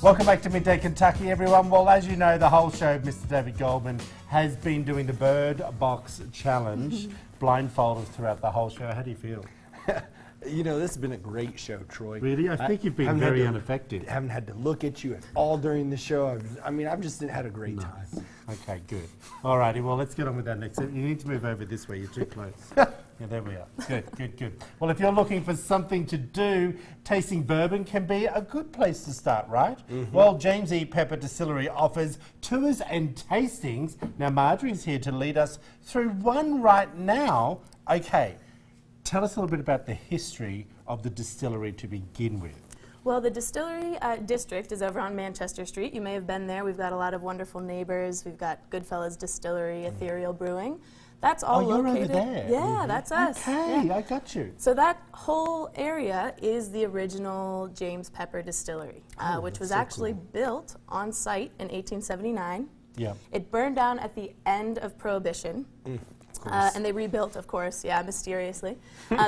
Welcome back to Midday Kentucky, everyone. Well, as you know, the whole show, Mr. David Goldman has been doing the Bird Box Challenge blindfolded throughout the whole show. How do you feel? You know, this has been a great show, Troy. Really? I think you've been very unaffected. I haven't had to look at you at all during the show. I've just had a great time. Okay, good. All righty, well, let's get on with that next. You need to move over this way. You're too close. Yeah, there we are. Good. Well, if you're looking for something to do, tasting bourbon can be a good place to start, right? Well, James E. Pepper Distillery offers tours and tastings. Now, Marjorie's here to lead us through one right now. Okay, tell us a little bit about the history of the distillery to begin with. Well, the distillery district is over on Manchester Street. You may have been there. We've got a lot of wonderful neighbors. We've got Goodfellas Distillery, Ethereal Brewing. That's all located. You're over there. Yeah, that's us. Okay, yeah. I got you. So that whole area is the original James Pepper Distillery, which was actually built on site in 1879. Yeah. It burned down at the end of Prohibition. And they rebuilt, of course, mysteriously.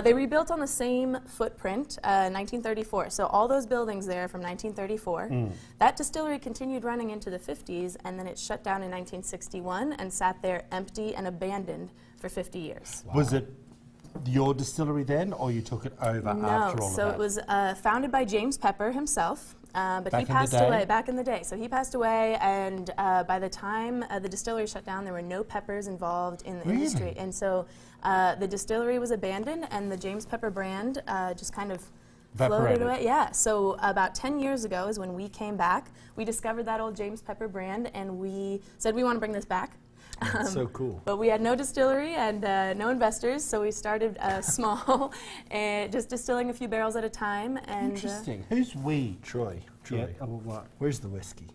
They rebuilt on the same footprint, 1934. So all those buildings there from 1934. That distillery continued running into the 50s, and then it shut down in 1961 and sat there empty and abandoned for 50 years. Wow. Was it your distillery then, or you took it over after all of that? No, so it was founded by James Pepper himself. But he passed away back in the day. So he passed away, and by the time the distillery shut down, there were no peppers involved in the industry. And so the distillery was abandoned, and the James Pepper brand just kind of floated away. Yeah, so about 10 years ago is when we came back. We discovered that old James Pepper brand, and we said we want to bring this back. That's so cool. But we had no distillery and no investors, so we started small, and just distilling a few barrels at a time. And interesting. Who's we? Troy. Yeah. Oh, what? Where's the whiskey?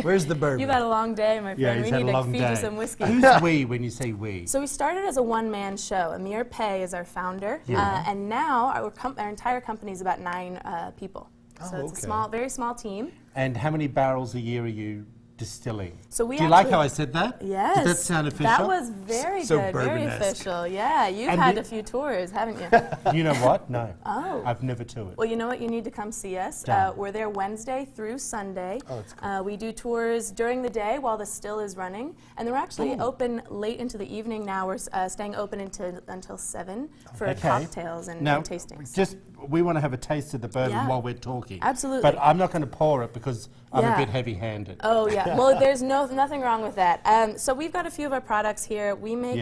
Where's the bourbon? You've had a long day, my friend. Yeah, we need to feed you some whiskey. Who's we when you say we? So we started as a one-man show. Amir Pei is our founder, and now our entire company is about 9 people. So it's a very small team. And how many barrels a year are you distilling? So we Do you like how I said that? Yes. Did that sound official? That was very good, very official. Yeah, you've had a few tours, haven't you? You know what? No. Oh. I've never toured. Well, you know what? You need to come see us. We're there Wednesday through Sunday. Oh, that's cool. We do tours during the day while the still is running, and they're actually open late into the evening now. We're staying open until 7 for cocktails and tastings. We want to have a taste of the bourbon while we're talking. Absolutely. But I'm not going to pour it because I'm a bit heavy-handed. Oh, yeah. Well, there's nothing wrong with that. So we've got a few of our products here. We make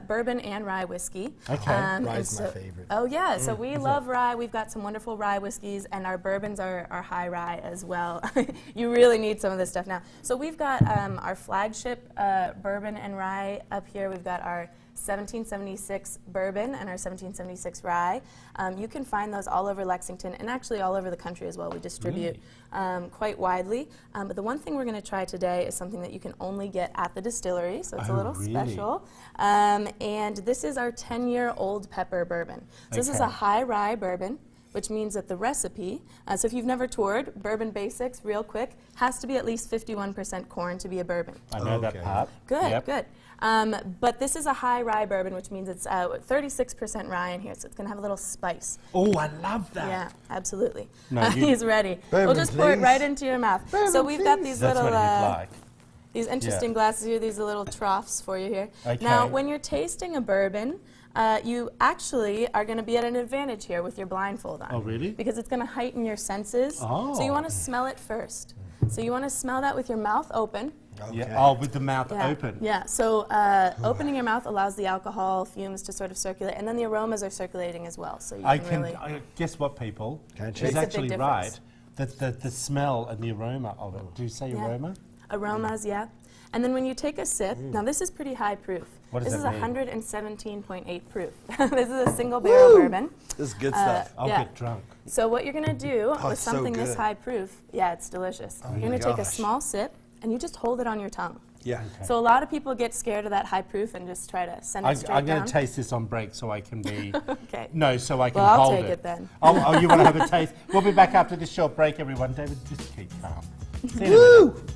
bourbon and rye whiskey. Okay. Rye's my favorite. Oh, yeah. So we love rye. We've got some wonderful rye whiskeys, and our bourbons are high rye as well. You really need some of this stuff now. So we've got our flagship bourbon and rye up here. We've got our 1776 bourbon and our 1776 rye. You can find those all over Lexington and actually all over the country as well. We distribute quite widely. But the one thing we're going to try today is something that you can only get at the distillery, so it's a little special. And this is our 10-year-old pepper bourbon. So this is a high rye bourbon, which means that the recipe, so if you've never toured, Bourbon Basics, real quick, has to be at least 51% corn to be a bourbon. I know that part. Good, good. But this is a high rye bourbon, which means it's 36% rye in here, so it's going to have a little spice. Oh, I love that. Yeah, absolutely. No, he's ready. Bourbon, we'll just pour it right into your mouth. Bourbon, so we've got these That's little, what he'd like. these interesting glasses here, these little troughs for you here. Okay. Now, when you're tasting a bourbon, you actually are going to be at an advantage here with your blindfold on. Oh, really? Because it's going to heighten your senses. Oh. So you want to smell it first. So you want to smell that with your mouth open. Okay. Yeah. Oh, with the mouth open. Yeah, so opening your mouth allows the alcohol fumes to sort of circulate, and then the aromas are circulating as well. So you can really... guess what, people? Can't She's Makes a big actually difference. right. The smell and the aroma of it. Do you say aroma? Aromas, yeah. And then when you take a sip, now this is pretty high proof. What does this that is mean? 117.8 proof. This is a single barrel bourbon. This is good stuff. I'll get drunk. So what you're going to do with it's so something this good. high proof, it's delicious. You're going to take a small sip, and you just hold it on your tongue. Yeah. Okay. So a lot of people get scared of that high proof and just try to send it straight down. I'm going to taste this on break so I can be... Okay. No, so I can Well, I'll hold take it then. Oh, you want to have a taste? We'll be back after this short break, everyone. David, just keep calm. See you in a minute.